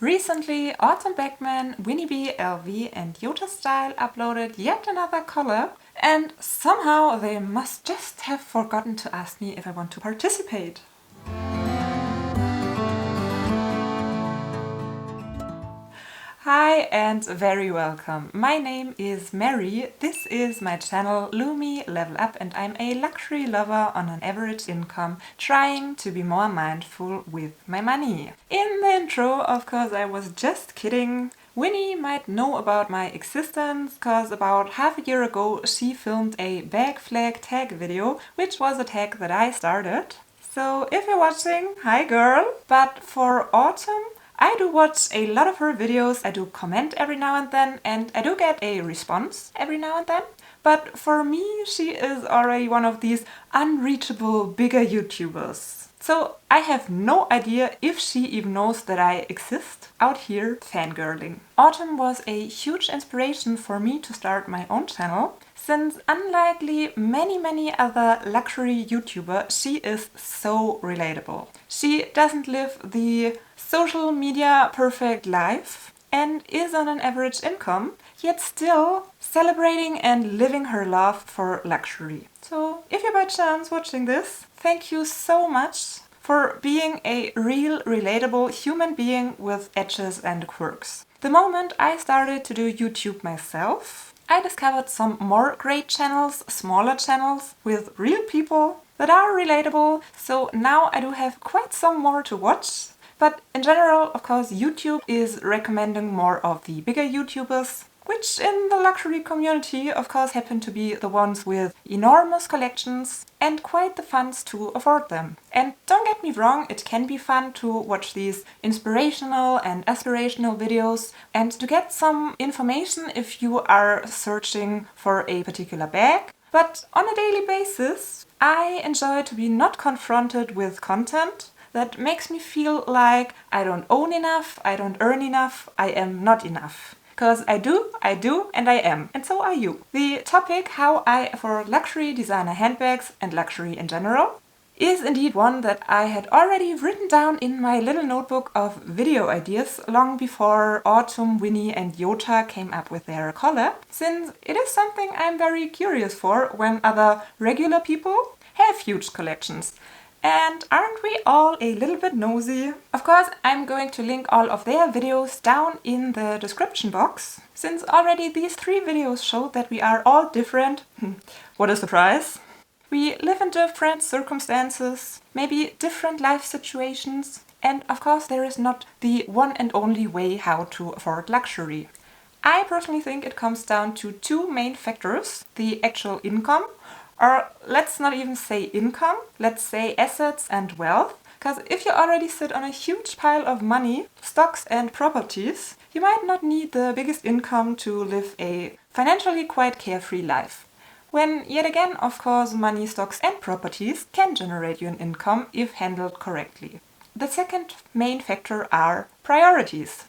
Recently, Autumn Beckman, Winnie Bee LV YotaSyle uploaded yet another collab, and somehow they must just have forgotten to ask me if I want to participate. Hi and very welcome. My name is Mary, this is my channel Lumi Level Up, and I'm a luxury lover on an average income trying to be more mindful with my money. In the intro, of course, I was just kidding. Winnie might know about my existence because about half a year ago she filmed a bag flag tag video, which was a tag that I started. So if you're watching, hi girl! But for Autumn, I do watch a lot of her videos, I do comment every now and then, and I do get a response every now and then. But for me, she is already one of these unreachable bigger YouTubers. So I have no idea if she even knows that I exist out here fangirling. Autumn was a huge inspiration for me to start my own channel, since unlikely many other luxury YouTubers, she is so relatable. She doesn't live the social media perfect life and is on an average income, yet still celebrating and living her love for luxury. So if you're by chance watching this, thank you so much for being a real relatable human being with edges and quirks. The moment I started to do YouTube myself, I discovered some more great channels, smaller channels with real people that are relatable, so now I do have quite some more to watch. But in general, of course, YouTube is recommending more of the bigger YouTubers, which in the luxury community, of course, happen to be the ones with enormous collections and quite the funds to afford them. And don't get me wrong, it can be fun to watch these inspirational and aspirational videos and to get some information if you are searching for a particular bag. But on a daily basis, I enjoy to be not confronted with content that makes me feel like I don't own enough, I don't earn enough, I am not enough. Because I do, and I am. And so are you. The topic, how I afford luxury designer handbags and luxury in general, is indeed one that I had already written down in my little notebook of video ideas long before Autumn, Winnie and Yota came up with their collab, since it is something I'm very curious for when other regular people have huge collections. And aren't we all a little bit nosy? Of course, I'm going to link all of their videos down in the description box, since already these 3 videos show that we are all different. What a surprise! We live in different circumstances, maybe different life situations, and of course there is not the one and only way how to afford luxury. I personally think it comes down to 2 main factors: the actual income, or let's not even say income, let's say assets and wealth. Because if you already sit on a huge pile of money, stocks and properties, you might not need the biggest income to live a financially quite carefree life. When yet again, of course, money, stocks and properties can generate you an income if handled correctly. The second main factor are priorities.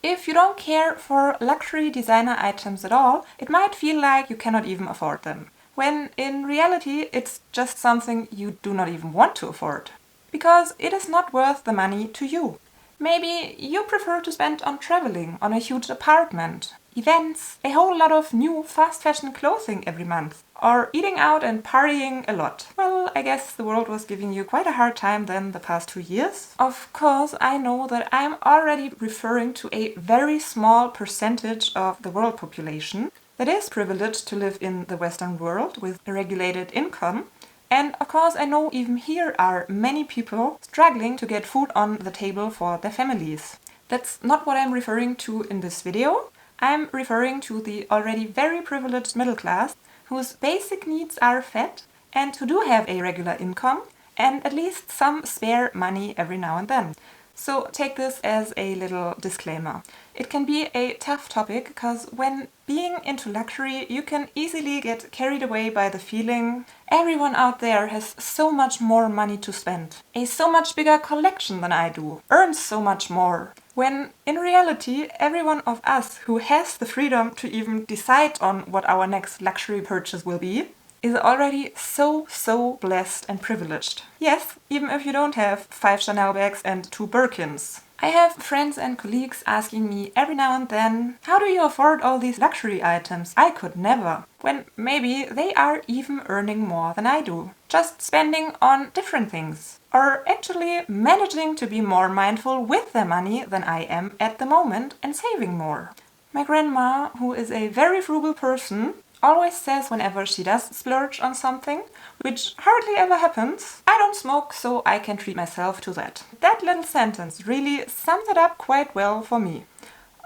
If you don't care for luxury designer items at all, it might feel like you cannot even afford them, when in reality it's just something you do not even want to afford, because it is not worth the money to you. Maybe you prefer to spend on traveling, on a huge apartment, events, a whole lot of new fast fashion clothing every month, or eating out and partying a lot. Well, I guess the world was giving you quite a hard time then the past 2 years. Of course, I know that I'm already referring to a very small percentage of the world population that is privileged to live in the Western world with a regulated income. And of course I know even here are many people struggling to get food on the table for their families. That's not what I'm referring to in this video. I'm referring to the already very privileged middle class whose basic needs are fed and who do have a regular income and at least some spare money every now and then. So take this as a little disclaimer. It can be a tough topic because when being into luxury, you can easily get carried away by the feeling everyone out there has so much more money to spend, a so much bigger collection than I do, earns so much more. When in reality, every one of us who has the freedom to even decide on what our next luxury purchase will be is already so blessed and privileged. Yes, even if you don't have 5 Chanel bags and 2 Birkins. I have friends and colleagues asking me every now and then, how do you afford all these luxury items? I could never. When maybe they are even earning more than I do. Just spending on different things. Or actually managing to be more mindful with their money than I am at the moment and saving more. My grandma, who is a very frugal person, always says whenever she does splurge on something, which hardly ever happens, I don't smoke, so I can treat myself to that. That little sentence really sums it up quite well for me.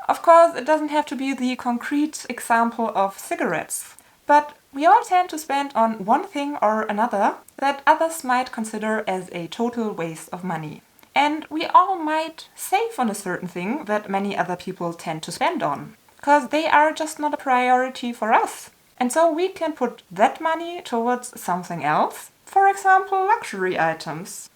Of course, it doesn't have to be the concrete example of cigarettes, but we all tend to spend on one thing or another that others might consider as a total waste of money. And we all might save on a certain thing that many other people tend to spend on, because they are just not a priority for us. And so we can put that money towards something else, for example, luxury items.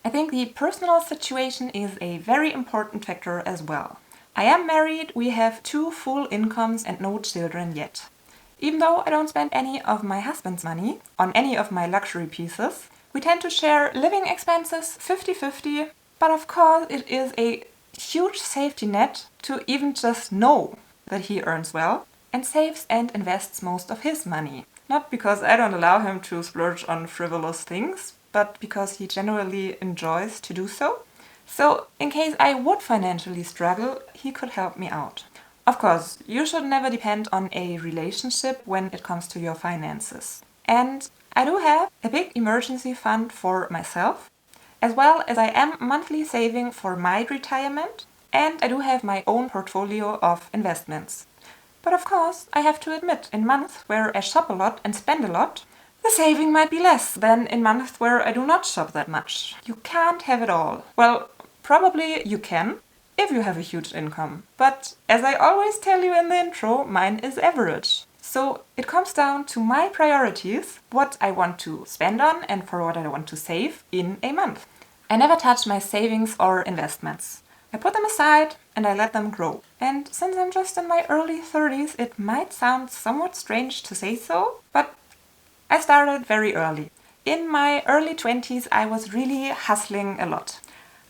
I think the personal situation is a very important factor as well. I am married, we have 2 full incomes and no children yet. Even though I don't spend any of my husband's money on any of my luxury pieces, we tend to share living expenses 50-50, but of course it is a huge safety net to even just know that he earns well and saves and invests most of his money. Not because I don't allow him to splurge on frivolous things, but because he generally enjoys to do so. So, in case I would financially struggle, he could help me out. Of course, you should never depend on a relationship when it comes to your finances. And I do have a big emergency fund for myself, as well as I am monthly saving for my retirement, and I do have my own portfolio of investments. But of course, I have to admit, in months where I shop a lot and spend a lot, the saving might be less than in months where I do not shop that much. You can't have it all. Well, probably you can, if you have a huge income. But as I always tell you in the intro, mine is average. So it comes down to my priorities, what I want to spend on and for what I want to save in a month. I never touch my savings or investments. I put them aside and I let them grow. And since I'm just in my early 30s, it might sound somewhat strange to say so, but I started very early. In my early 20s, I was really hustling a lot.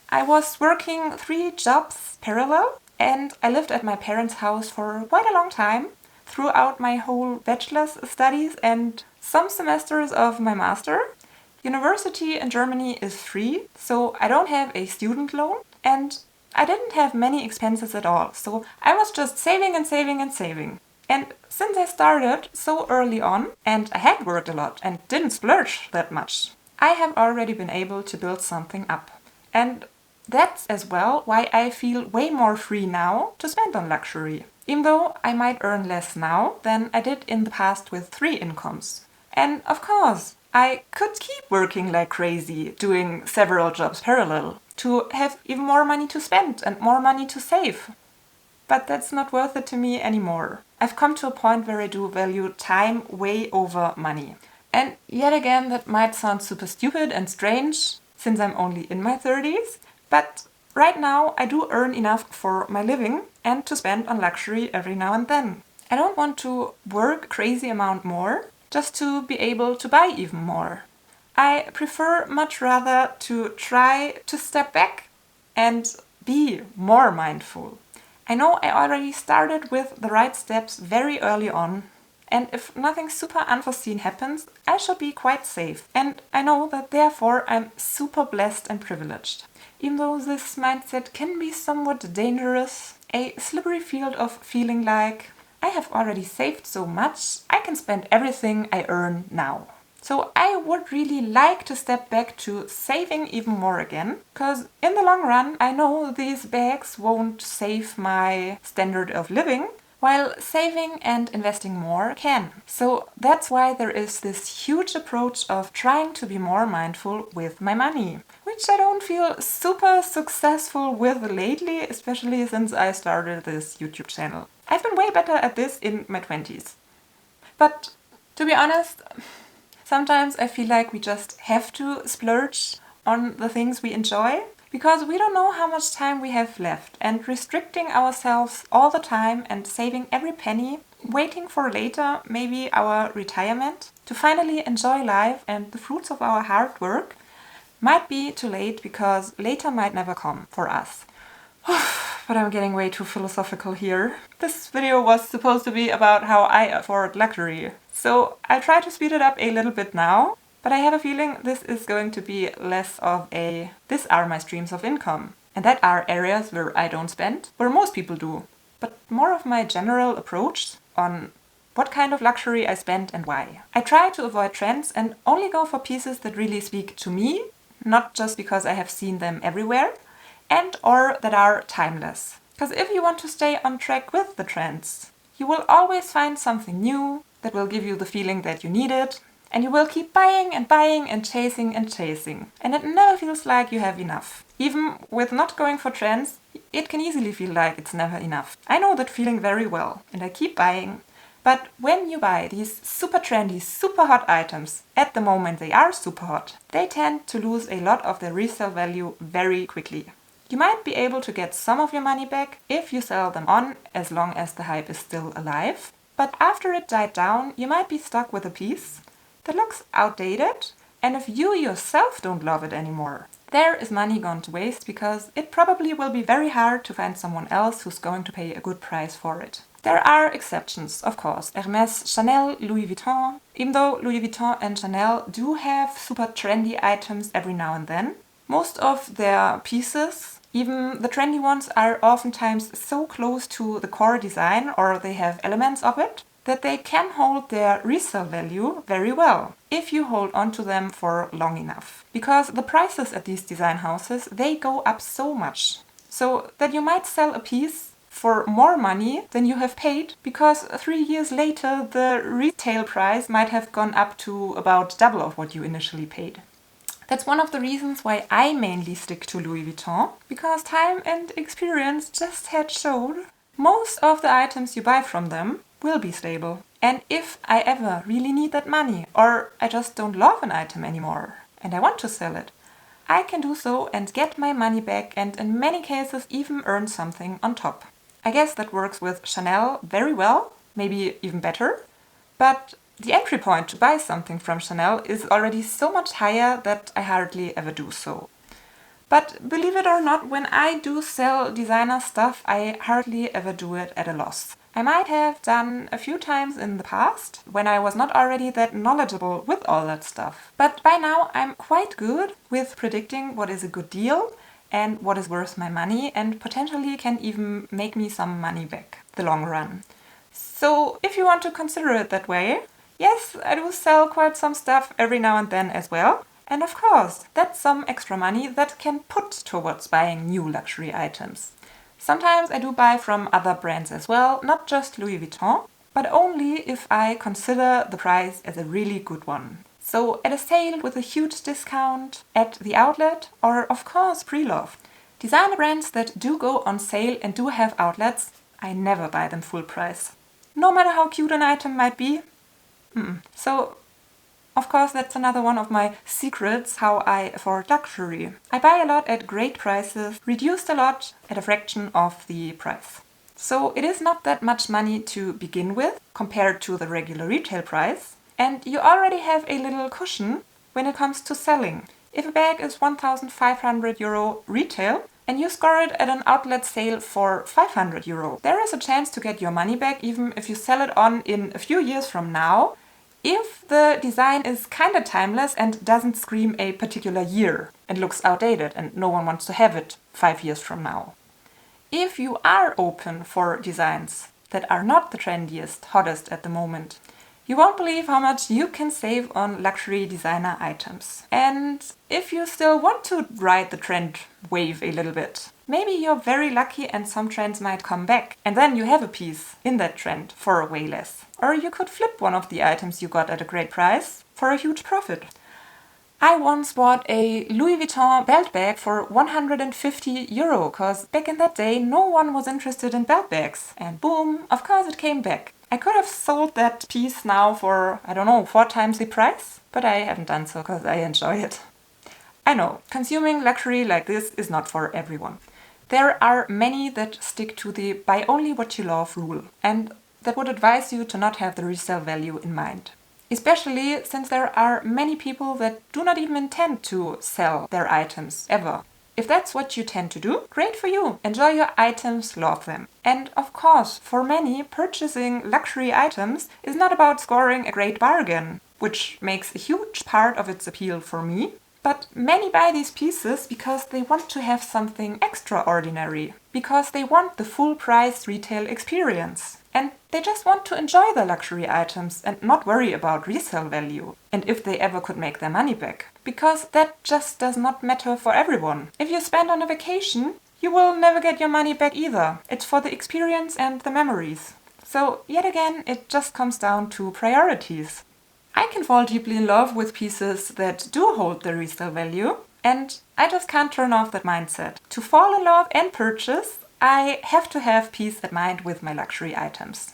I was working 3 jobs parallel and I lived at my parents' house for quite a long time throughout my whole bachelor's studies and some semesters of my master. University in Germany is free, so I don't have a student loan and I didn't have many expenses at all, so I was just saving and saving and saving. And since I started so early on, and I had worked a lot and didn't splurge that much, I have already been able to build something up. And that's as well why I feel way more free now to spend on luxury, even though I might earn less now than I did in the past with 3 incomes. And of course, I could keep working like crazy, doing several jobs parallel, to have even more money to spend and more money to save. But that's not worth it to me anymore. I've come to a point where I do value time way over money. And yet again, that might sound super stupid and strange, since I'm only in my 30s, but right now I do earn enough for my living and to spend on luxury every now and then. I don't want to work a crazy amount more just to be able to buy even more. I prefer much rather to try to step back and be more mindful. I know I already started with the right steps very early on, and if nothing super unforeseen happens, I should be quite safe. And I know that therefore I'm super blessed and privileged. Even though this mindset can be somewhat dangerous, a slippery field of feeling like I have already saved so much, I can spend everything I earn now. So I would really like to step back to saving even more again, because in the long run I know these bags won't save my standard of living, while saving and investing more can. So that's why there is this huge approach of trying to be more mindful with my money, which I don't feel super successful with lately, especially since I started this YouTube channel. I've been way better at this in my 20s. But to be honest, sometimes I feel like we just have to splurge on the things we enjoy because we don't know how much time we have left, and restricting ourselves all the time and saving every penny, waiting for later, maybe our retirement, to finally enjoy life and the fruits of our hard work might be too late because later might never come for us. But I'm getting way too philosophical here. This video was supposed to be about how I afford luxury. So I'll try to speed it up a little bit now, but I have a feeling this is going to be less of a "this are my streams of income" and that are areas where I don't spend, where most people do, but more of my general approach on what kind of luxury I spend and why. I try to avoid trends and only go for pieces that really speak to me, not just because I have seen them everywhere, and or that are timeless. Because if you want to stay on track with the trends, you will always find something new that will give you the feeling that you need it, and you will keep buying and buying and chasing, and it never feels like you have enough. Even with not going for trends, it can easily feel like it's never enough. I know that feeling very well, and I keep buying. But when you buy these super trendy, super hot items, at the moment they are super hot, they tend to lose a lot of their resale value very quickly. You might be able to get some of your money back if you sell them on, as long as the hype is still alive. But after it died down, you might be stuck with a piece that looks outdated, and if you yourself don't love it anymore, there is money gone to waste because it probably will be very hard to find someone else who's going to pay a good price for it. There are exceptions, of course. Hermès, Chanel, Louis Vuitton. Even though Louis Vuitton and Chanel do have super trendy items every now and then, most of their pieces, even the trendy ones, are oftentimes so close to the core design, or they have elements of it, that they can hold their resale value very well if you hold on to them for long enough. Because the prices at these design houses, they go up so much. So that you might sell a piece for more money than you have paid, because 3 years later the retail price might have gone up to about double of what you initially paid. That's one of the reasons why I mainly stick to Louis Vuitton, because time and experience just had shown most of the items you buy from them will be stable. And if I ever really need that money, or I just don't love an item anymore and I want to sell it, I can do so and get my money back, and in many cases even earn something on top. I guess that works with Chanel very well, maybe even better, but the entry point to buy something from Chanel is already so much higher that I hardly ever do so. But believe it or not, when I do sell designer stuff, I hardly ever do it at a loss. I might have done a few times in the past, when I was not already that knowledgeable with all that stuff. But by now I'm quite good with predicting what is a good deal and what is worth my money, and potentially can even make me some money back the long run. So if you want to consider it that way, yes, I do sell quite some stuff every now and then as well. And of course, that's some extra money that can put towards buying new luxury items. Sometimes I do buy from other brands as well, not just Louis Vuitton, but only if I consider the price as a really good one. So at a sale with a huge discount, at the outlet, or of course pre-love. Designer brands that do go on sale and do have outlets, I never buy them full price. No matter how cute an item might be. So, of course, that's another one of my secrets, how I afford luxury. I buy a lot at great prices, reduced a lot at a fraction of the price. So it is not that much money to begin with, compared to the regular retail price, and you already have a little cushion when it comes to selling. If a bag is €1,500 retail, and you score it at an outlet sale for €500, there is a chance to get your money back even if you sell it on in a few years from now, if the design is kinda timeless and doesn't scream a particular year and looks outdated and no one wants to have it 5 years from now. If you are open for designs that are not the trendiest, hottest at the moment, you won't believe how much you can save on luxury designer items. And if you still want to ride the trend wave a little bit, maybe you're very lucky and some trends might come back, and then you have a piece in that trend for way less. Or you could flip one of the items you got at a great price for a huge profit. I once bought a Louis Vuitton belt bag for €150, because back in that day no one was interested in belt bags. And boom, of course it came back. I could have sold that piece now for, 4 times the price, but I haven't done so because I enjoy it. I know, consuming luxury like this is not for everyone. There are many that stick to the buy only what you love rule, and that would advise you to not have the resale value in mind. Especially since there are many people that do not even intend to sell their items ever. If that's what you tend to do, great for you. Enjoy your items, love them. And of course, for many, purchasing luxury items is not about scoring a great bargain, which makes a huge part of its appeal for me. But many buy these pieces because they want to have something extraordinary, because they want the full price retail experience. And they just want to enjoy the luxury items and not worry about resale value, and if they ever could make their money back. Because that just does not matter for everyone. If you spend on a vacation, you will never get your money back either. It's for the experience and the memories. So yet again, it just comes down to priorities. I can fall deeply in love with pieces that do hold the resale value, and I just can't turn off that mindset. To fall in love and purchase, I have to have peace of mind with my luxury items.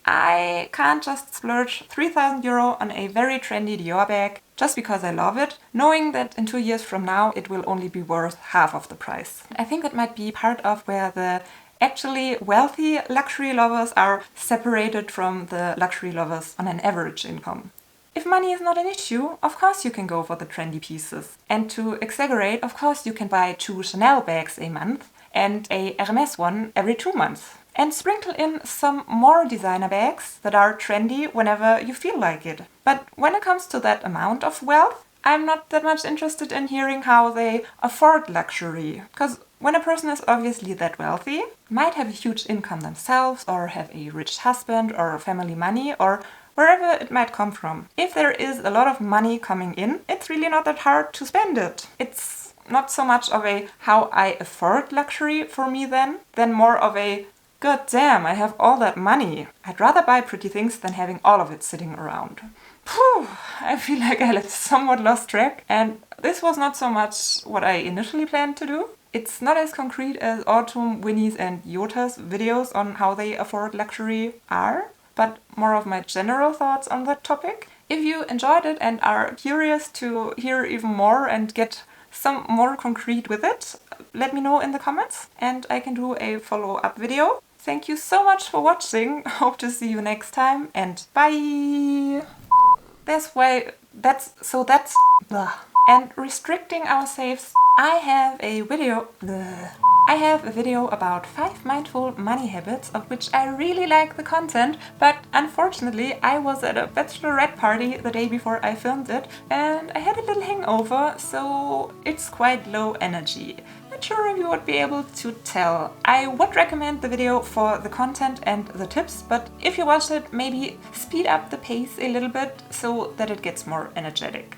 I can't just splurge 3,000 euro on a very trendy Dior bag just because I love it, knowing that in 2 years from now it will only be worth half of the price. I think that might be part of where the actually wealthy luxury lovers are separated from the luxury lovers on an average income. If money is not an issue, of course you can go for the trendy pieces. And to exaggerate, of course you can buy 2 Chanel bags a month and a Hermes one every 2 months. And sprinkle in some more designer bags that are trendy whenever you feel like it. But when it comes to that amount of wealth, I'm not that much interested in hearing how they afford luxury. Because when a person is obviously that wealthy, might have a huge income themselves, or have a rich husband or family money, or wherever it might come from. If there is a lot of money coming in, it's really not that hard to spend it. It's not so much of a how I afford luxury for me then, than more of a god damn, I have all that money. I'd rather buy pretty things than having all of it sitting around. Phew, I feel like I somewhat lost track, and this was not so much what I initially planned to do. It's not as concrete as Autumn, Winnie's and Yota's videos on how they afford luxury are, but more of my general thoughts on that topic. If you enjoyed it and are curious to hear even more and get some more concrete with it, let me know in the comments and I can do a follow-up video. Thank you so much for watching. Hope to see you next time and bye! And restricting our saves, I have a video about 5 mindful money habits of which I really like the content, but unfortunately I was at a bachelorette party the day before I filmed it and I had a little hangover, so it's quite low energy. Not sure if you would be able to tell. I would recommend the video for the content and the tips, but if you watch it, maybe speed up the pace a little bit so that it gets more energetic.